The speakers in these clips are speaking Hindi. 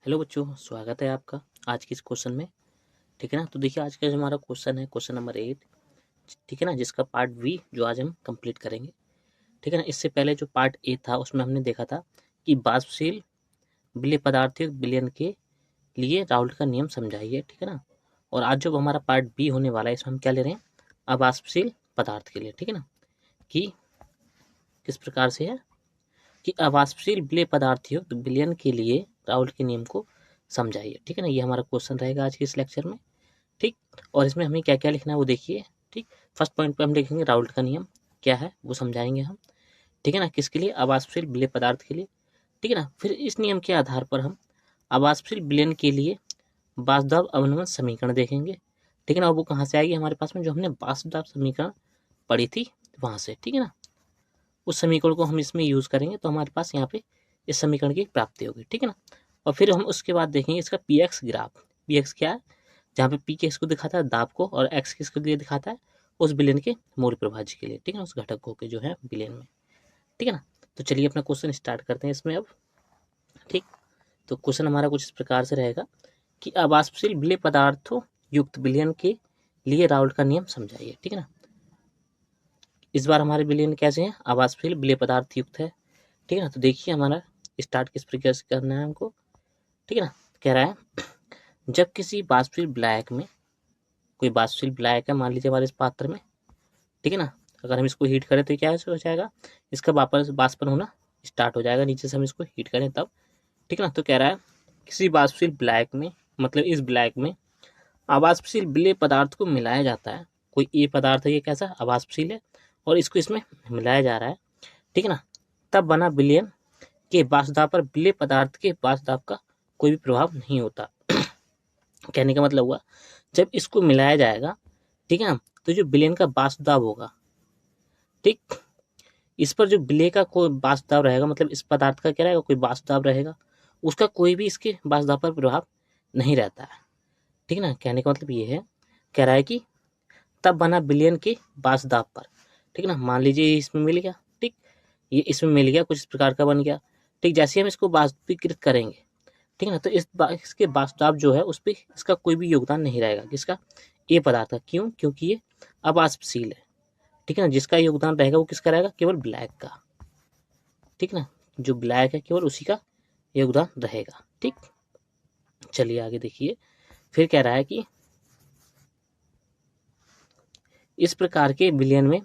हेलो बच्चों, स्वागत है आपका आज के इस क्वेश्चन में। ठीक है ना। तो देखिए, आज का जो हमारा क्वेश्चन है क्वेश्चन नंबर 8। ठीक है ना, जिसका पार्ट बी जो आज हम कंप्लीट करेंगे। ठीक है ना। इससे पहले जो पार्ट ए था उसमें हमने देखा था कि वाष्पशील विलेय पदार्थ विलयन के लिए राउल्ट का नियम समझाइए। ठीक है ना। और आज जो हमारा पार्ट बी होने वाला है इसमें हम क्या ले रहे हैं, अवाष्पशील पदार्थ के लिए। ठीक है ना, कि किस प्रकार से है कि अवाष्पशील विलेय पदार्थ युक्त विलयन के लिए राउल्ट के नियम को समझाइए। ठीक है ना, ये हमारा क्वेश्चन रहेगा आज के इस लेक्चर में। ठीक, और इसमें हमें क्या क्या लिखना है वो देखिए। ठीक, फर्स्ट पॉइंट पे हम लिखेंगे राउल्ट का नियम क्या है वो समझाएंगे हम। ठीक है ना, किसके लिए, अवाष्पशील विलेय पदार्थ के लिए। ठीक है ना, फिर इस नियम के आधार पर हम अवाष्पशील विलयन के लिए वासुदाब अवनमन समीकरण देखेंगे। ठीक है ना, और वो कहाँ से आएगी हमारे पास में, जो हमने वासुदाब समीकरण पढ़ी थी वहां से। ठीक है ना, उस समीकरण को हम इसमें यूज करेंगे तो हमारे पास यहाँ पे इस समीकरण की प्राप्ति होगी। ठीक है ना, और फिर हम उसके बाद देखेंगे इसका P x graph. P x क्या है, जहाँ पे पी किसको दिखाता है, दाब को, और एक्स किसके लिए दिखाता है, उस विलयन के मूल प्रभाज्य के लिए। ठीक है ना, उस घटक को के जो है विलयन में। ठीक है ना, तो चलिए अपना क्वेश्चन स्टार्ट करते हैं इसमें अब। ठीक, तो क्वेश्चन हमारा कुछ इस प्रकार से रहेगा कि अवाष्पशील विलेय पदार्थों युक्त विलयन के लिए राउल्ट का नियम समझाइए। ठीक है ना, इस बार हमारे विलयन कैसे हैं, अवाष्पशील विलेय पदार्थ युक्त है। ठीक है ना, तो देखिए हमारा स्टार्ट किस प्रकार से करना है हमको। ठीक है ना, कह रहा है जब किसी वाष्पशील विलायक में, कोई वाष्पशील विलायक है मान लीजिए हमारे इस पात्र में। ठीक है ना, अगर हम इसको हीट करें तो क्या हो जाएगा, इसका वापस वाष्पन होना स्टार्ट हो जाएगा, नीचे से हम इसको हीट करें तब। ठीक है ना, तो कह रहा है किसी वाष्पशील विलायक में, मतलब इस विलायक में अवाष्पशील विलेय पदार्थ को मिलाया जाता है। कोई ए पदार्थ है, ये कैसा अवाष्पशील है, और इसको इसमें मिलाया जा रहा है। ठीक है ना, तब बना विलयन के वाष्पदाब पर विलेय पदार्थ के वाष्पदाब का कोई भी प्रभाव नहीं होता। कहने का मतलब हुआ, जब इसको मिलाया जाएगा, ठीक है ना, तो जो विलयन का वाष्पदाब होगा, ठीक, इस पर जो विलेय का कोई वाष्पदाब रहेगा, मतलब इस पदार्थ का क्या रहेगा, कोई वाष्पदाब रहेगा, उसका कोई भी इसके वाष्पदाब पर प्रभाव नहीं रहता है। ठीक है ना, कहने का मतलब ये है, कह रहा है कि तब बना विलयन के वाष्पदाब पर। ठीक है ना, मान लीजिए इसमें मिल गया, ठीक, ये इसमें मिल गया, कुछ इस प्रकार का बन गया। ठीक, जैसे हम इसको वाष्पीकृत करेंगे, ठीक है ना, तो इसके वाष्पदाब जो है उस पर इसका कोई भी योगदान नहीं रहेगा, किसका, ए पदार्थ का। क्यों, क्योंकि ये अवाष्पशील है। ठीक है ना, जिसका योगदान रहेगा वो किसका रहेगा, केवल ब्लैक का। ठीक है ना, जो ब्लैक है केवल उसी का योगदान रहेगा। ठीक, चलिए आगे देखिए, फिर कह रहा है कि इस प्रकार के विलयन में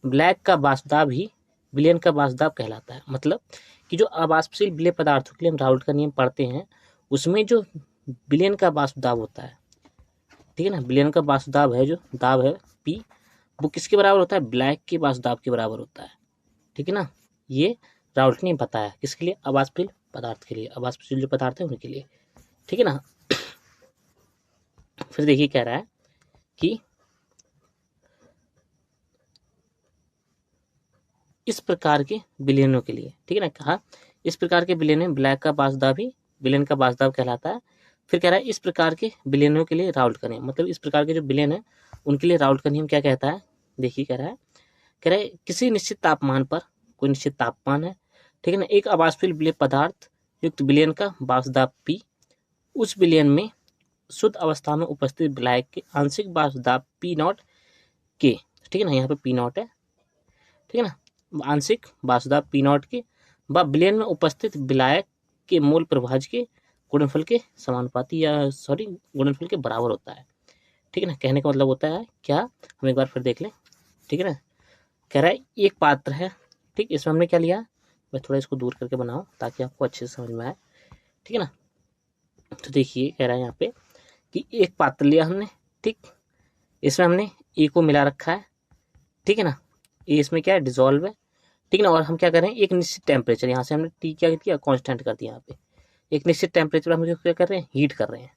ब्लैक का वाष्पदाब ही विलयन का वाष्पदाब कहलाता है। मतलब कि जो अवाष्पशील विलेय पदार्थों के लिए हम राउल्ट का नियम पढ़ते हैं, उसमें जो विलयन का वाष्पदाब होता है, ठीक है ना, विलयन का वाष्पदाब है, जो दाब है पी, वो किसके बराबर होता है, ब्लैक के वाष्पदाब के बराबर होता है। ठीक है ना, ये राउल्ट ने बताया किसके लिए, अवाष्पशील पदार्थ के लिए, अवाष्पशील जो पदार्थ है उनके लिए। ठीक है ना, फिर देखिए कह रहा है कि इस प्रकार के विलयनों के लिए, ठीक है ना, कहा इस प्रकार के विलयन में ब्लैक का वाष्पदाब ही विलयन का वाष्पदाब कहलाता है। फिर कह रहा है इस प्रकार के विलयनों के लिए राउल्ट का नियम, मतलब इस प्रकार के जो विलयन है उनके लिए राउल्ट का नियम क्या कहता है। देखिए कह रहा है किसी निश्चित तापमान पर, कोई निश्चित तापमान है, ठीक है ना, एक अवाष्पशील विलेय पदार्थ युक्त विलयन का वाष्पदाब पी, उस विलयन में शुद्ध अवस्था में उपस्थित विलायक के आंशिक वाष्पदाब पी नॉट के, ठीक है ना, यहाँ पे पी नॉट है, ठीक है ना, आंशिक वाष्पदाब पी नॉट के व विलयन में उपस्थित विलायक के मूल प्रभाज्य के गुणनफल के समानुपाती, या सॉरी गुणनफल के बराबर होता है। ठीक है ना, कहने का मतलब होता है क्या, हम एक बार फिर देख लें। ठीक है ना, कह रहा है एक पात्र है, ठीक, इसमें हमने क्या लिया, मैं थोड़ा इसको दूर करके बनाऊं ताकि आपको अच्छे से समझ में आए। ठीक है ना, तो देखिए कह रहा है यहाँ पे कि एक पात्र लिया हमने, ठीक, इसमें हमने ए को मिला रखा है, ठीक है ना, ए इसमें क्या है, डिजोल्व है। ठीक है ना, और हम क्या कर रहे हैं, एक निश्चित टेम्परेचर, यहाँ से हमने टी क्या किया, कांस्टेंट कर दिया, यहाँ पे एक निश्चित टेम्परेचर हम क्या कर रहे हैं, हीट कर रहे हैं।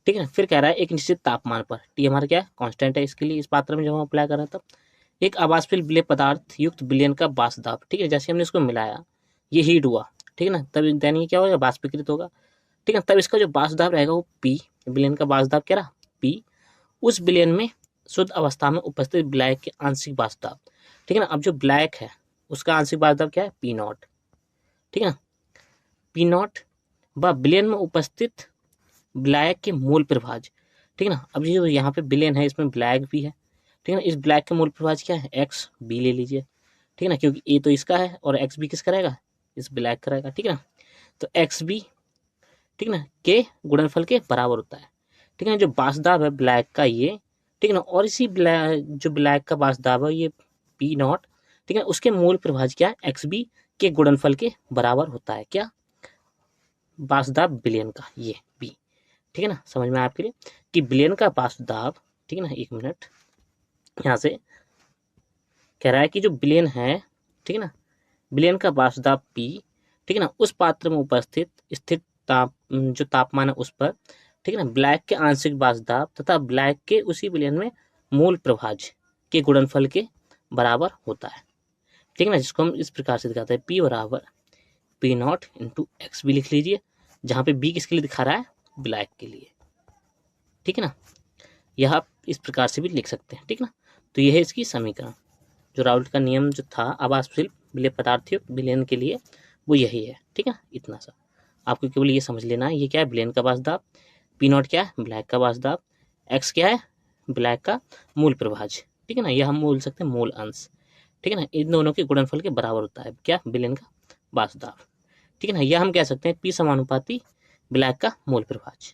ठीक है ना, फिर कह रहा है एक निश्चित तापमान पर, टी हमारा क्या है, कांस्टेंट है, इसके लिए इस पात्र में जब हम अप्लाई कर रहे हैं तब एक अवाष्पशील विलेय पदार्थ युक्त विलयन का वाष्पदाब, ठीक है, जैसे हमने इसको मिलाया, ये हीट हुआ, ठीक है ना, तब देन ये क्या होगा, वाष्पीकृत होगा। ठीक है, तब इसका जो वाष्पदाब रहेगा वो पी, विलयन का वाष्पदाब क्या रहा, पी, उस विलयन में शुद्ध अवस्था में उपस्थित विलायक के आंशिक वाष्पदाब। ठीक है ना, अब जो ब्लैक है उसका आंशिक वाष्पदाब क्या है, पी नॉट। ठीक है ना, पी नॉट व विलयन में उपस्थित विलायक के मूल प्रभाज्य। ठीक है ना। अब ये यहाँ पे विलयन है, इसमें विलायक भी है। ठीक है ना। इस विलायक के मूल प्रभाज्य क्या है, एक्स बी ले लीजिए। ठीक है ना, क्योंकि ए तो इसका है और एक्स बी किसका रहेगा, इस विलायक का रहेगा। ठीक है ना। तो एक्स बी, ठीक है ना, के गुणनफल के बराबर होता है। ठीक है ना। जो बासदाब है ब्लैक का ये, ठीक है ना, और इसी जो ब्लैक का बासदाब है ये पी नॉट, ठीक है, उसके मूल प्रभाज्य क्या है, एक्स बी के गुणनफल के बराबर होता है। क्या, बासदाब विलयन का ये बी। ठीक है ना। समझ में आया आपके लिए कि विलयन का बासदाब, ठीक है ना, एक मिनट, यहाँ से कह रहा है कि जो विलयन है, ठीक है ना, विलयन का बासदाब पी, ठीक है ना, उस पात्र में उपस्थित स्थिर जो तापमान है उस पर, ठीक है ना, ब्लैक के आंशिक बासदाब तथा ब्लैक के उसी विलयन में मूल प्रभाज्य के गुणनफल के बराबर होता है। ठीक है ना, जिसको हम इस प्रकार से दिखाते हैं, पी बराबर पी नॉट इंटू एक्स भी लिख लीजिए, जहाँ पे बी किसके लिए दिखा रहा है, ब्लैक के लिए। ठीक है ना। यह आप इस प्रकार से भी लिख सकते हैं। ठीक है ना। तो यह है इसकी समीकरण। जो राउल्ट का नियम जो था आवासशील विलय पदार्थयुक्त विलयन के लिए, वो यही है। ठीक है ना। इतना सा आपको केवल ये समझ लेना है, ये क्या है, विलयन का बासदाब, पी नॉट क्या है, ब्लैक का बासदाब, एक्स क्या है, ब्लैक का मूल प्रभाज्य। ठीक है ना। यह हम बोल सकते हैं मूल अंश। ठीक है ना। इन दोनों के गुणनफल के बराबर होता है क्या, विलयन का बासदाब। ठीक है ना। यह हम कह सकते हैं पी समानुपाती ब्लैक का मूल प्रभाज्य।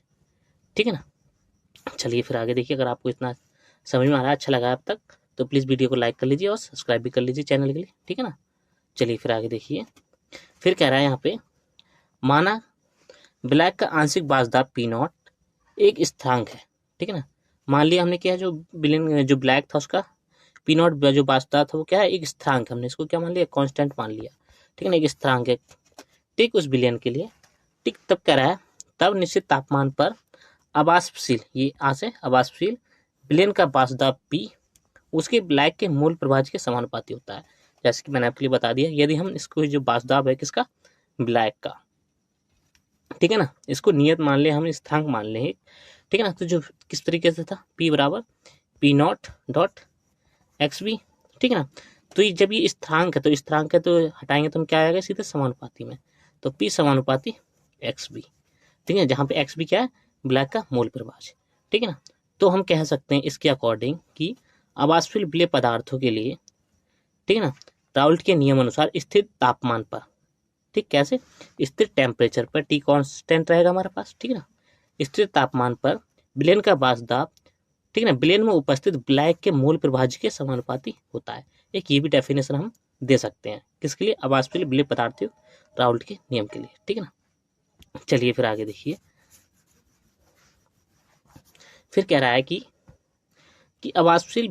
ठीक है ना। चलिए फिर आगे देखिए, अगर आपको इतना समझ में आ रहा है, अच्छा लगा अब तक, तो प्लीज़ वीडियो को लाइक कर लीजिए और सब्सक्राइब भी कर लीजिए चैनल के लिए। ठीक है ना। चलिए फिर आगे देखिए, फिर कह रहा है यहाँ पे, माना ब्लैक का आंशिक बासदाब पी नॉट एक स्थिरांक है। ठीक है ना। मान लिया हमने क्या, जो विलयन जो ब्लैक था उसका पी नॉट जो बासदाब था वो क्या है, एक स्थिरांक, हमने इसको क्या मान लिया, कांस्टेंट मान लिया। ठीक है ना, एक स्थिरांक है, ठीक, उस विलयन के लिए। ठीक, तब कह रहा है, तब निश्चित तापमान पर अवाष्पशील, ये आ से अवाष्पशील विलयन का बासदाब पी उसके ब्लैक के मूल प्रभाज्य के समानुपाती होता है। जैसे कि मैंने आपके लिए बता दिया, यदि हम इसको जो बासदाब है किसका, ब्लैक का, ठीक है ना, इसको नियत मान ले, हम स्थिरांक मान ले, ठीक है ना, तो जो किस तरीके से था, P बराबर P nought dot X B. ठीक है ना। तो ये जब ये स्थिरांक है, तो स्थिरांक है तो हटाएंगे तो हम क्या आएगा, सीधे समानुपाती में, तो P समानुपाती एक्स बी। ठीक है, जहाँ पे एक्स बी क्या है, ब्लैक का मूल प्रभाज्य। ठीक है ना। तो हम कह सकते हैं इसके अकॉर्डिंग कि अवाष्पशील विलय पदार्थों के लिए, ठीक है ना, राउल्ट के नियम अनुसार स्थिर तापमान पर, ठीक, कैसे, स्थिर टेम्परेचर पर, टी कांस्टेंट रहेगा हमारे पास। ठीक है ना। स्थिर तापमान पर विलयन का बासदाब, ठीक है ना, विलयन में उपस्थित ब्लैक के मूल प्रभाज्य के समानुपाती होता है। एक ये भी डेफिनेशन हम दे सकते हैं, किसके लिए, अवाष्पशील विलय पदार्थों राउल्ट के नियम के लिए। ठीक है ना। चलिए फिर आगे देखिए, फिर कह रहा है कि अवाष्पशील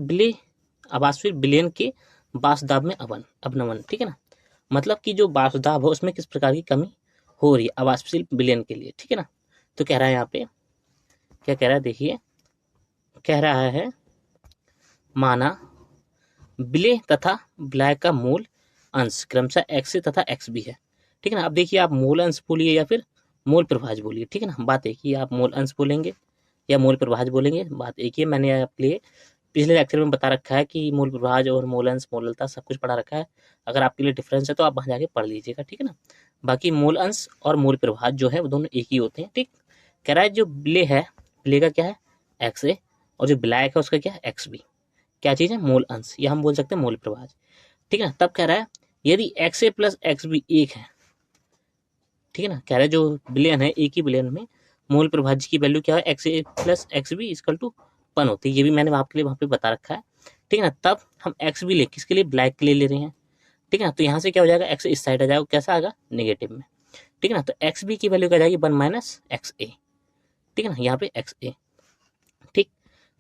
विलयन के बासदाब में अवनमन। ठीक है ना। मतलब कि जो बासदाब है उसमें किस प्रकार की कमी हो रही है अवाष्पशील विलयन के लिए। ठीक है ना। तो कह रहा है यहाँ पे, क्या कह रहा है देखिए, कह रहा है, माना विलय तथा ब्लैक का मूल अंश क्रमशः एक्स तथा एक्स भी है। ठीक है ना। अब देखिए, आप मूल अंश बोलिए या फिर मूल प्रभाज्य बोलिए। ठीक है ना। बात एक ही, आप मूल अंश बोलेंगे या मूल प्रभाज्य बोलेंगे, बात एक ही है। मैंने आपके लिए पिछले लेक्चर में बता रखा है कि मूल प्रभाज्य और मूल अंश, मूललता सब कुछ पढ़ा रखा है। अगर आपके लिए डिफरेंस है तो आप वहाँ जाके पढ़ लीजिएगा। ठीक है ना। बाकी मूल अंश और मूल प्रभाज्य जो है वो दोनों एक ही होते हैं। ठीक, कह रहा है जो विलय है, विलय का क्या है, एक्स ए, और जो ब्लैक है उसका क्या है, एक्स बी। क्या चीज़ है, मूल अंश, या हम बोल सकते हैं मूल प्रभाज्य। ठीक है ना। तब कह रहा है, यदि x A plus X B एक है, ठीक है ना, कह रहा है जो विलयन है, एक ही विलयन में मूल प्रभाज्य की वैल्यू क्या है, X A plus X B equal to 1 होती है। ये भी मैंने आपके लिए वहाँ पे बता रखा है। ठीक है ना। तब हम एक्स बी ले, किसके लिए, ब्लैक के लिए ले रहे हैं। ठीक है ना। तो यहाँ से क्या हो जाएगा, एक्स इस साइड आ जाएगा, कैसा आएगा, नेगेटिव में। ठीक है ना। तो एक्स बी की वैल्यू क्या जाएगी, 1 माइनस एक्स ए। ठीक है ना, यहाँ पे एक्स ए। ठीक,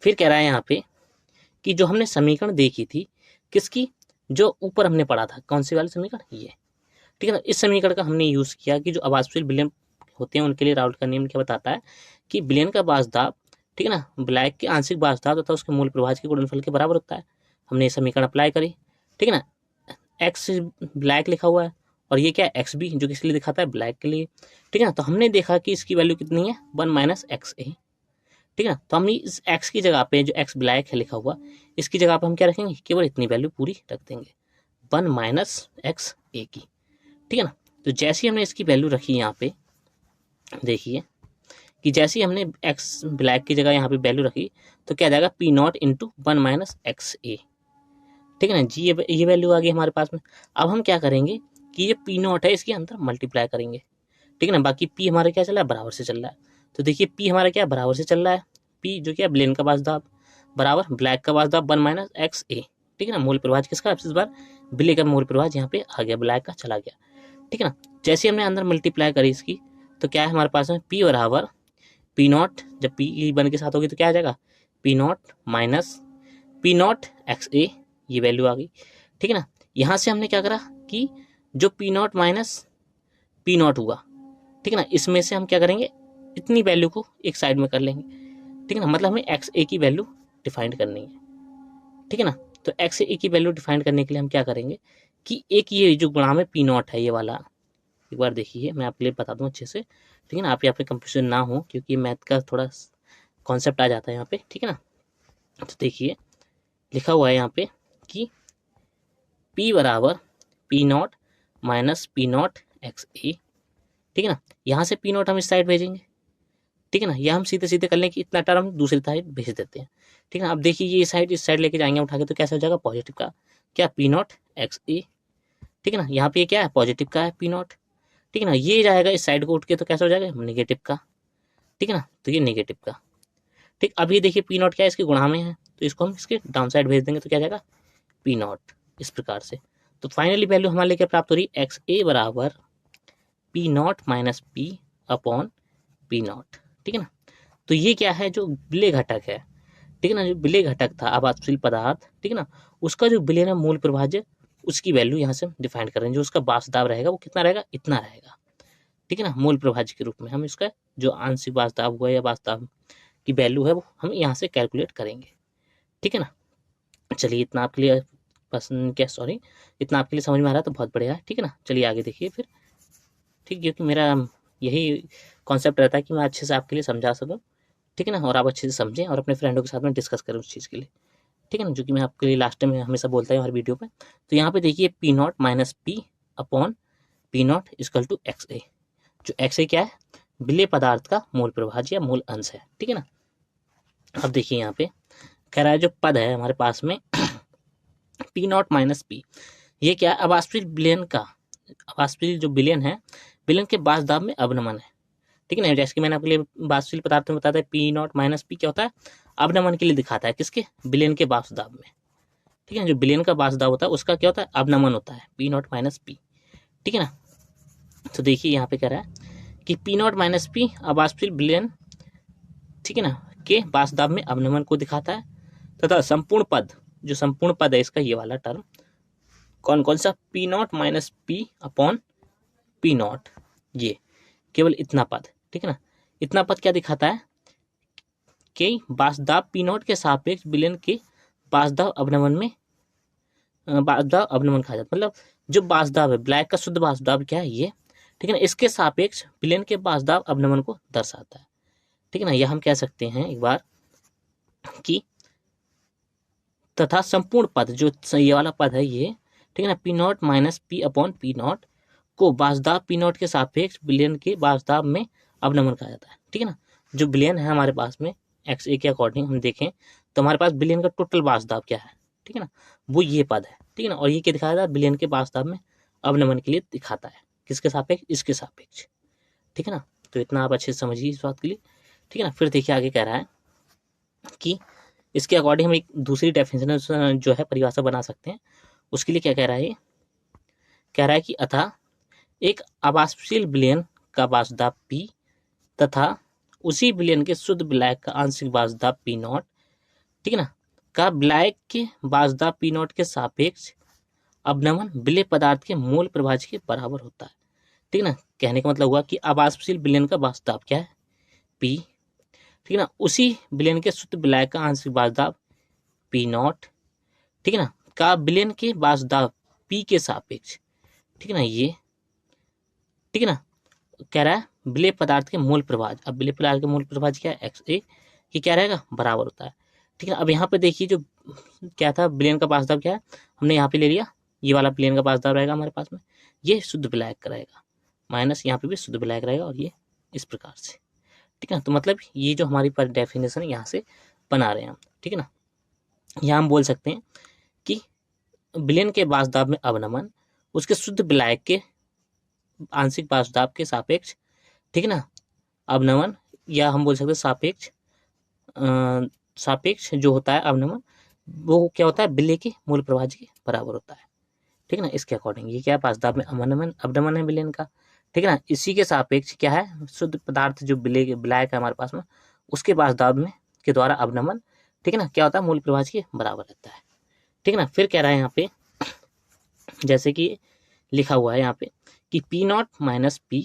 फिर कह रहा है यहाँ पे कि जो हमने समीकरण देखी थी, किसकी, जो ऊपर हमने पढ़ा था, कौन सी वाली समीकरण, ये। ठीक है ना। इस समीकरण का हमने यूज किया कि जो अवाष्पशील विलयन होते हैं उनके लिए राउल्ट का नियम क्या बताता है कि विलयन का बासदाब, ठीक है ना, ब्लैक के आंशिक बासदाब तथा उसके मूल प्रभाज्य के गुणनफल के बराबर होता है। हमने ये समीकरण अप्लाई करी। ठीक है ना। एक्स ब्लैक लिखा हुआ है और ये क्या है, एक्स बी, जो किस लिए दिखाता है, ब्लैक के लिए। ठीक है ना। तो हमने देखा कि इसकी वैल्यू कितनी है, 1 माइनस एक्स ए। ठीक है ना। तो हमने इस एक्स की जगह पे, जो एक्स ब्लैक है लिखा हुआ, इसकी जगह पे हम क्या रखेंगे, केवल इतनी वैल्यू पूरी रख देंगे, 1 माइनस एक्स ए की। ठीक है ना। तो जैसे ही हमने इसकी वैल्यू रखी यहाँ पे, देखिए कि जैसे ही हमने एक्स ब्लैक की जगह यहाँ पे वैल्यू रखी तो क्या जाएगा P naught into 1 minus X A, ठीक है ना जी, ये वैल्यू आ गई हमारे पास में। अब हम क्या करेंगे कि ये पी नॉट है इसके अंदर मल्टीप्लाई करेंगे, ठीक है ना। बाकी पी हमारा क्या चल रहा है, बराबर से चल रहा है। तो देखिए पी हमारा क्या बराबर से चल रहा है, पी जो क्या ब्लेन का बाजदाब बराबर ब्लैक का बाजदाब 1 माइनस एक्स ए, ठीक है ना। मूल प्रभाज किसका, अब इस बार ब्ले का मूल प्रभाज यहाँ पे आ गया, ब्लैक का चला गया, ठीक है ना। जैसे हमने अंदर मल्टीप्लाई करी इसकी तो क्या है हमारे पास में पी बराबर पी नॉट, जब पी वन के साथ होगी तो क्या आ जाएगा P naught minus P naught X A, ये वैल्यू आ गई, ठीक है ना। यहाँ से हमने क्या करा कि जो P naught minus P not हुआ, ठीक है ना, इसमें से हम क्या करेंगे इतनी वैल्यू को एक साइड में कर लेंगे, ठीक है ना। मतलब हमें एक्स ए की वैल्यू डिफाइंड करनी है, ठीक है ना। तो एक्स ए की वैल्यू डिफाइंड करने के लिए हम क्या करेंगे कि एक ये जो गुणा में पी नॉट है ये वाला, एक बार देखिए मैं आपके लिए बता दूं अच्छे से, ठीक है ना, आप यहाँ पे कंफ्यूजन ना हो क्योंकि मैथ का थोड़ा कॉन्सेप्ट आ जाता है यहाँ पे, ठीक है ना। तो देखिए लिखा हुआ है यहाँ पे कि P बराबर P naught minus P naught X A, ठीक है ना। यहाँ से पी नॉट हम इस साइड भेजेंगे, ठीक है ना, या हम सीधे सीधे कर लें कि इतना टर्म दूसरी साइड भेज देते हैं, ठीक है ना। अब देखिए ये साइड इस साइड लेके जाएंगे उठा के तो कैसे हो जाएगा पॉजिटिव का क्या पी नॉट एक्स ए, ठीक है ना। यहाँ पे क्या है पॉजिटिव का है पी नॉट, ठीक है ना। ये जाएगा इस साइड को उठ के तो कैसे हो जाएगा नेगेटिव का, ठीक है ना। तो ये नेगेटिव का, ठीक। अब ये देखिए पी नॉट क्या है इसके गुणा में है तो इसको हम इसके डाउन साइड भेज देंगे तो क्या जाएगा पी नॉट, इस प्रकार से। तो फाइनली वैल्यू हमारे लिए क्या प्राप्त हो रही है एक्स ए बराबर P naught minus P upon P not, ठीक है ना। तो ये क्या है जो विलेय घटक है, ठीक है ना, जो विलेय घटक था आपातशील पदार्थ, ठीक है ना, उसका जो विलेय है मूल प्रभाज्य उसकी वैल्यू यहाँ से डिफाइन कर रहे हैं। जो उसका वाष्पदाब रहेगा वो कितना रहेगा, इतना रहेगा, ठीक है ना। मूल प्रभाज्य के रूप में हम इसका जो आंशिक वाष्पदाब हुआ या वाष्पदाब की वैल्यू है वो हम यहाँ से कैलकुलेट करेंगे, ठीक है ना। चलिए इतना आपके लिए पसंद क्या सॉरी इतना आपके लिए समझ में आ रहा है तो बहुत बढ़िया है, ठीक है ना। चलिए आगे देखिए फिर, ठीक, क्योंकि मेरा यही कॉन्सेप्ट रहता है कि मैं अच्छे से आपके लिए समझा सकूं, ठीक है ना, और आप अच्छे से समझें और अपने फ्रेंडों के साथ में डिस्कस करें उस चीज़ के लिए, ठीक है ना, जो कि मैं आपके लिए लास्ट में हमेशा बोलता हूँ हर वीडियो पे। तो यहाँ पे देखिए P naught minus P upon P naught is equal to X A, जो एक्स ए क्या है विलेय पदार्थ का मूल प्रभाज्य या मूल अंश है, ठीक है ना। अब देखिए यहाँ पे कह रहा है जो पद है हमारे पास में पी नॉट माइनस पी, ये क्या है अवाष्पशील विलयन का, अवाष्पशील जो विलयन है विलयन के वाष्पदाब में अवनमन है, ठीक है ना। जैसे कि मैंने आपके लिए वाष्पशील पदार्थ में बताया था पी नॉट माइनस पी क्या होता है अवनमन के लिए दिखाता है किसके विलयन के वाष्पदाब में, ठीक है। जो विलयन का वाष्पदाब होता है उसका क्या होता है अवनमन होता है पी नॉट माइनस पी, ठीक है ना। तो देखिए यहाँ पे कह रहा है कि पी नॉट माइनस पी अवाष्पशील विलयन, ठीक है ना, के वाष्पदाब में अवनमन को दिखाता है तथा संपूर्ण पद, जो संपूर्ण पद है इसका ये वाला टर्म कौन कौन सा P naught minus P upon P not, ये केवल इतना पद, ठीक है ना। इतना पद क्या दिखाता है कि वाष्पदाब पी नॉट के सापेक्ष विलयन के वाष्पदाब अवनमन में वाष्पदाब अवनमन कहा जाता है। मतलब जो वाष्पदाब है ब्लैक का शुद्ध वाष्पदाब क्या है ये, ठीक है ना, इसके सापेक्ष विलयन के वाष्पदाब अवनमन को दर्शाता है, ठीक है ना। यह हम कह सकते हैं एक बार कि तथा संपूर्ण पद जो ये वाला पद है ये, ठीक है ना, P naught minus P upon P not को वाष्पदाब पी नॉट के सापेक्ष विलयन के वाष्पदाब में अवनमन कहा जाता है, ठीक है ना। जो विलयन है हमारे पास में एक्स ए के अकॉर्डिंग हम देखें तो हमारे पास विलयन का टोटल वाष्पदाब क्या है, ठीक है ना, वो ये पद है, ठीक है ना। और ये क्या दिखाया था विलयन के वाष्पदाब में अवनमन के लिए दिखाता है किसके सापेक्ष इसके सापेक्ष, ठीक है ना। तो इतना आप अच्छे से समझिए इस बात के लिए, ठीक है ना। फिर देखिए आगे कह रहा है कि इसके अकॉर्डिंग हम एक दूसरी डेफिनेशन जो है परिभाषा बना सकते हैं। उसके लिए क्या कह रहा है, कह रहा है कि अतः एक अवाष्पशील विलयन का वाष्पदाब पी तथा उसी विलयन के शुद्ध विलायक का आंशिक वाष्पदाब पी नॉट, ठीक है ना, का विलायक के वाष्पदाब पी नॉट के सापेक्ष अवनमन विलेय पदार्थ के मूल प्रभाज्य के बराबर होता है, ठीक है ना। कहने का मतलब हुआ कि अवाष्पशील विलयन का वाष्पदाब क्या है पी, ठीक है ना, उसी विलयन के शुद्ध विलायक का आंशिक वाष्पदाब पी नॉट, ठीक है ना, का विलयन के वाष्पदाब पी के सापेक्ष, ठीक है ना, ये ठीक है ना। कह रहा है विलेय पदार्थ के मूल प्रभाज, अब विलेय पदार्थ के मूल प्रभाज क्या है एक्स ए, ये क्या रहेगा बराबर होता है, ठीक है। अब यहाँ पे देखिए जो क्या था विलयन का वाष्पदाब क्या है हमने यहाँ पे ले लिया, ये वाला विलयन का वाष्पदाब रहेगा हमारे पास में, ये शुद्ध विलायक का रहेगा माइनस यहाँ पे भी शुद्ध विलायक रहेगा और ये इस प्रकार से, ठीक है ना। तो मतलब ये जो हमारी पर डेफिनेशन यहाँ से बना रहे हैं हम, ठीक है ना। यहाँ हम बोल सकते हैं कि विलयन के बाष्पदाब में अवनमन उसके शुद्ध विलायक के आंशिक बाष्पदाब के सापेक्ष, ठीक है ना, अवनमन, या हम बोल सकते हैं सापेक्ष, सापेक्ष जो होता है अवनमन, वो क्या होता है, विलय के मूल प्रवाह के बराबर होता है, ठीक है ना। इसके अकॉर्डिंग ये क्या है, बाष्पदाब में अवनमन अवनमन है विलयन का, ठीक है ना। इसी के सापेक्ष क्या है, शुद्ध पदार्थ जो विलायक है हमारे पास में, उसके बाष्पदाब में के द्वारा अवनमन, ठीक है ना, क्या होता है, मूल प्रवाह के बराबर रहता है, ठीक है ना। फिर कह रहा है यहाँ पे, जैसे कि लिखा हुआ है यहाँ पे कि पी नॉट माइनस पी,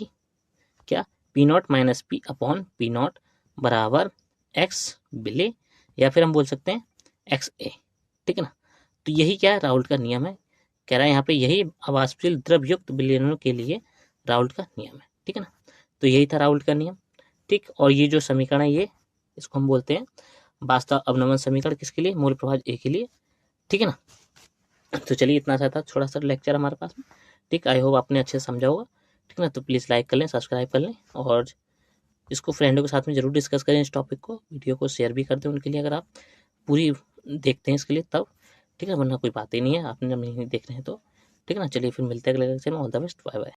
क्या, P naught minus P upon P not बराबर एक्स विलय, या फिर हम बोल सकते हैं एक्स ए, ठीक है ना। तो यही क्या है, राउल्ट का नियम है। कह रहा है यहाँ पे यही अवाष्पशील द्रवयुक्त विलयनों के लिए राउल्ट का नियम है, ठीक है ना। तो यही था राउल्ट का नियम, ठीक। और ये जो समीकरण है ये, इसको हम बोलते हैं वास्तव अवनमन समीकरण, किसके लिए, मूल प्रवाह ए के लिए, ठीक है ना। तो चलिए इतना सा था छोटा सा लेक्चर हमारे पास में, ठीक। आई होप आपने अच्छे से समझा होगा, ठीक है ना। तो प्लीज़ लाइक कर लें, सब्सक्राइब कर लें, और इसको फ्रेंडों के साथ में जरूर डिस्कस करें इस टॉपिक को, वीडियो को शेयर भी कर दें उनके लिए, अगर आप पूरी देखते हैं इसके लिए तब, ठीक है, वरना कोई बात ही नहीं है, आपने जब नहीं देख रहे हैं तो, ठीक है ना। चलिए फिर मिलते हैं अगले लेक्चर में, all the best, bye bye.